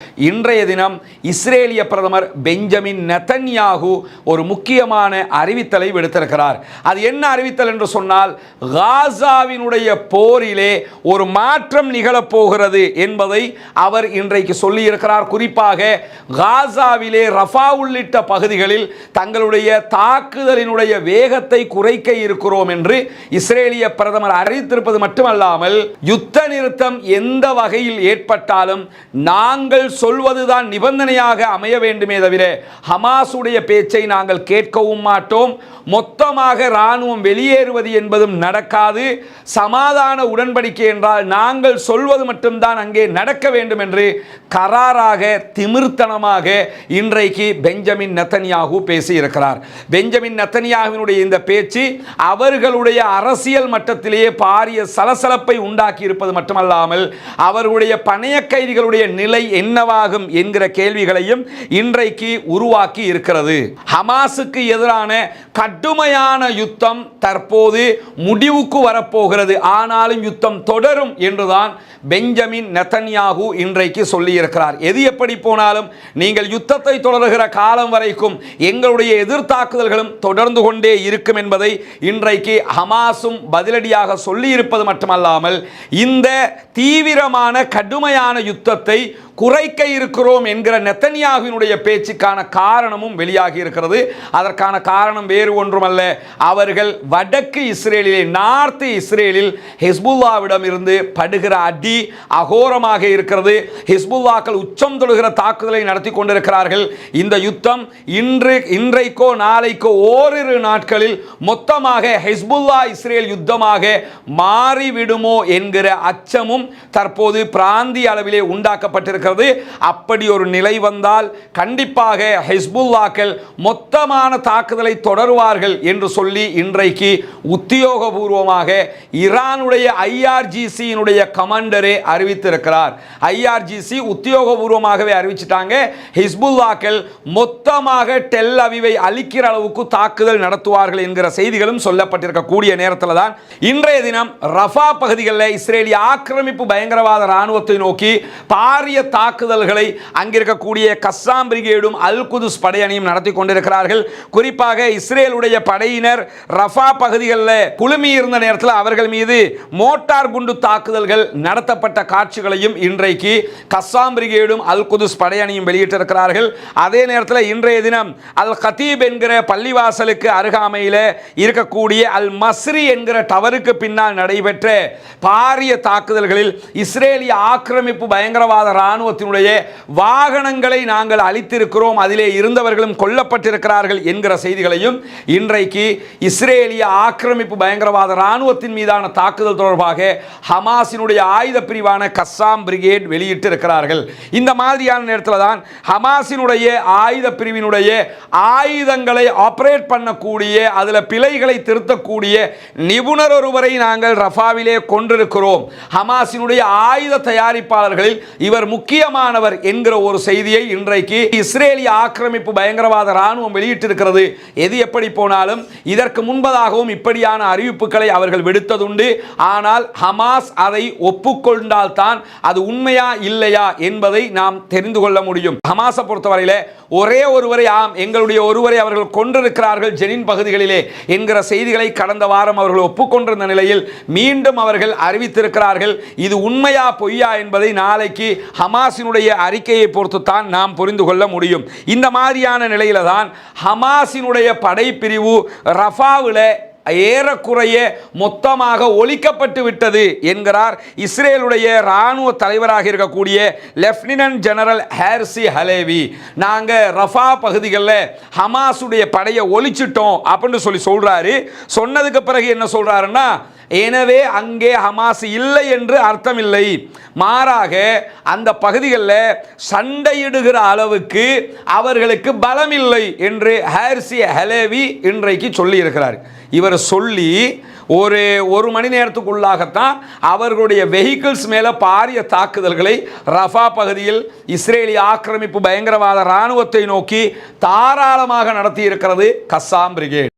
இன்றைய தினம் இஸ்ரேலிய பிரதமர் பெஞ்சமின் நெதன்யாகு ஒரு முக்கியமான அறிவித்தலை விடுத்திருக்கிறார். அது என்ன அறிவித்தல் என்று சொன்னால், காசாவினுடைய போரிலே ஒரு மாற்றம் நிகழப்போகிறது என்பதை அவர் இன்றைக்கு சொல்லியிருக்கிறார். குறிப்பாக காசாவிலே ரஃபா உள்ளிட்ட பகுதிகளில் தங்களுடைய தாக்குதலினுடைய வேகத்தை குறைக்க இருக்கிறோம் என்று இஸ்ரேலிய பிரதமர் அறிவித்திருப்பது மட்டுமல்லாமல், யுத்த நிறுத்தம் எந்த வகையில் ஏற்பட்டாலும் நாங்கள் சொல்வதுதான் நிபந்தனையாக அமைய வேண்டுமே தவிர ஹமாஸுடைய பேச்சை நாங்கள் கேட்கவும் மாட்டோம். மொத்தமாக இராணுவம் வெளியேறுவது என்பதும் நடக்காது. சமாதான உடன்படிக்கை என்றால் நாங்கள் சொல்வது மட்டும்தான் அங்கே நடக்க வேண்டும் என்று கராராக திமிர்த்தனமாக இன்றைக்கு பெஞ்சமின் நெதன்யாகு பேசியிருக்கிறார். பெஞ்சமின் நெதன்யாகுவினுடைய இந்த பேச்சு அவர்களுடைய அரசியல் மட்டத்திலேயே பாரிய சலசலப்பை உண்டாக்கி இருப்பது மட்டுமல்லாமல், அவர்களுடைய பணைய கைதிகளுடைய நிலை என்னவாகும் என்கிற கேள்விகளையும் இன்றைக்கு உருவாக்கி இருக்கிறது. ஹமாஸுக்கு எதிரான கடுமையான யுத்தம் தற்போது முடிவுக்கு வரப்போகிறது. ஆனாலும் யுத்தம் தொடரும் என்றுதான் பெஞ்சமின் நெதன்யாகு இன்றைக்கு சொல்லியிருக்கிறார். எது எப்படி போனாலும் நீங்கள் யுத்தத்தை தொடர்கிற காலம் வரைக்கும் எங்களுடைய எதிர்த்தாக்குதல்களும் தொடர்ந்து கொண்டே இருக்கும் என்பதை இன்றைக்கு ஹமாஸும் பதிலடியாக சொல்லியிருப்பது மட்டுமல்லாமல், இந்த தீவிரமான கடுமையான யுத்தத்தை குறைக்க இருக்கிறோம் என்கிற நெதன்யாகுவினுடைய பேச்சுக்கான காரணமும் வெளியாகி இருக்கிறது. அதற்கான காரணம் வேறு ஒன்றுமல்ல, அவர்கள் வடக்கு இஸ்ரேலிலே, நார்த் இஸ்ரேலில் ஹிஸ்புல்லாவிடம் இருந்து படுகிற அடி அகோரமாக இருக்கிறது. ஹிஸ்புல்லாக்கள் உச்சம் தொடுகிற தாக்குதலை நடத்தி கொண்டிருக்கிறார்கள். இந்த யுத்தம் இன்றைக்கோ நாளைக்கோ ஓரிரு நாட்களில் மொத்தமாக ஹிஸ்புல்லா இஸ்ரேல் யுத்தமாக மாறிவிடுமோ என்கிற அச்சமும் தற்போது பிராந்திய அளவிலே உண்டாக்கப்பட்டிருக்கிறது. அப்படி ஒரு நிலை வந்தால் கண்டிப்பாக ஹிஸ்புல்லாக்கள் மொத்தமான தாக்குதலை தொடருவார்கள் என்று சொல்லி இன்றைக்கு உத்தியோகபூர்வமாக ஈரானுடைய IRGC கமாண்டரே அறிவித்திருக்கிறார். IRGC உத்தியோகபூர்வமாகவே அறிவிச்சிட்டாங்க, ஹிஸ்புல்லாக்கள் மொத்தமாக டெல் அவிவை அழிக்கிற அளவுக்கு தாக்குதல் நடத்துவார்கள் என்கிற செய்திகளும் சொல்லப்பட்டிருக்கக்கூடிய நேரத்தில் தான் இன்றைய தினம் ரஃபா பகுதிகளில் இஸ்ரேலிய ஆக்கிரமிப்பு பயங்கரவாத இராணுவத்தை நோக்கி பாரிய தாக்குதல்களை அங்கிருக்கக்கூடிய கஸ்ஸாம் பிரிகேடும் அல் குதுஸ் படையணியும் நடத்தி கொண்டிருக்கிறார்கள். குறிப்பாக இஸ்ரேலுடைய படையினர் ரஃபா பகுதிகளில் குழுமி இருந்த நேரத்தில் அவர்கள் மீது மோட்டார் குண்டு தாக்குதல்கள் நடத்தப்பட்ட காட்சிகளையும் இன்றைக்கு கஸ்ஸாம் பிரிகேடும் அல் குதுஸ் படையணியும் வெளியிட்டிருக்கிறார்கள். அதே நேரத்தில் இன்றைய தினம் அல் கதீப் என்கிற பள்ளிவாசலுக்கு அருகாமையில் இருக்கக்கூடிய அல் மஸ்ரி என்கிற டவருக்கு பின்னால் நடைபெற்ற பாரிய தாக்குதல்களில் இஸ்ரேலிய ஆக்கிரமிப்பு பயங்கரவாத இராணுவத்தினுடைய வாகனங்களை நாங்கள் அழித்திருக்கிறோம், அதிலே இருந்தவர்களும் கொல்லப்பட்டிருக்கிறார்கள் என்கிற செய்திகளையும் இன்றைக்கு இஸ்ரேலிய ஆக்கிரமிப்பு பயங்கரவாத இராணுவத்தின் மீதான தாக்குதல் தொடர்பாக ஹமாஸினுடைய ஆயுத பிரிவான கஸ்ஸாம் பிரிகேட் வெளியிட்டிருக்கிறார்கள். இந்த மாதிரியான நேரத்தில் தான் ஹமாஸினுடைய ஆயுத பிரிவினுடைய ஆயுதங்களை ஆபரேட் பண்ணக்கூடிய, அதில் பிழைகளை திருத்தக்கூடிய நிபுணர் ஒருவரை நாங்கள் ரஃபாவிலே கொண்டிருக்கிறோம், ஹமாஸினுடைய ஆயுத தயாரிப்பாளர்களில் இவர் முக்கியமானவர் என்கிற ஒரு செய்தியை இன்றைக்கு இஸ்ரேலிய ஆக்கிரமிப்பு பயங்கரவாத இராணுவம் வெளியிட்டிருக்கிறது. எது எப்படி போனாலும் இதற்கு முன்பதாகவும் இப்படியான அறிவிப்புகளை அவர்கள் விடுத்ததுண்டு. ஆனால் ஹமாஸ் அதை ஒப்புக்கொண்டால் தான் அது உண்மையா இல்லையா என்பதை நாம் தெரிந்து கொள்ள முடியும். ஹமாஸை பொறுத்தவரையில் ஒரே ஒருவரை, எங்களுடைய ஒருவரை அவர்கள் கொண்டிருக்கிறார்கள் ஜெனின் பகுதிகளிலே என்கிற செய்திகளை கடந்த வாரம் அவர்கள் ஒப்புக்கொண்டிருந்த நிலையில் மீண்டும் அவர்கள் அறிவித்திருக்கிறார்கள். இது உண்மையா பொய்யா என்பதை நாளைக்கு ஹமாஸினுடைய அறிக்கையை பொறுத்து தான் நாம் புரிந்து கொள்ள முடியும். இந்த மாதிரியான நிலையில தான் ஹமாஸினுடைய படைப்பிரிவு ரஃபாவில் ஏறக்குறைய மொத்தமாக ஒழிக்கப்பட்டு விட்டது என்கிறார் இஸ்ரேலுடைய இராணுவ தலைவராக இருக்கக்கூடிய லெப்டினன்ட் ஜெனரல் ஹேர்சி ஹலேவி. நாங்கள் ரஃபா பகுதிகளில் ஹமாஸுடைய படையை ஒழிச்சிட்டோம் அப்படின்னு சொல்றாரு. சொன்னதுக்கு பிறகு என்ன சொல்றாருன்னா, எனவே அங்கே ஹமாஸ் இல்லை என்று அர்த்தமில்லை, மாறாக அந்த பகுதிகளில் சண்டையிடுகிற அளவுக்கு அவர்களுக்கு பலம் இல்லை என்று ஹேர்சி ஹலேவி இன்றைக்கு சொல்லி இருக்கிறார். இவர் சொல்லி ஒரு மணி நேரத்துக்குள்ளாகத்தான் அவர்களுடைய வெஹிக்கிள்ஸ் மேலே பாரிய தாக்குதல்களை ரஃபா பகுதியில் இஸ்ரேலிய ஆக்கிரமிப்பு பயங்கரவாத இராணுவத்தை நோக்கி தாராளமாக நடத்தி இருக்கிறது கஸ்ஸாம் பிரிகேட்.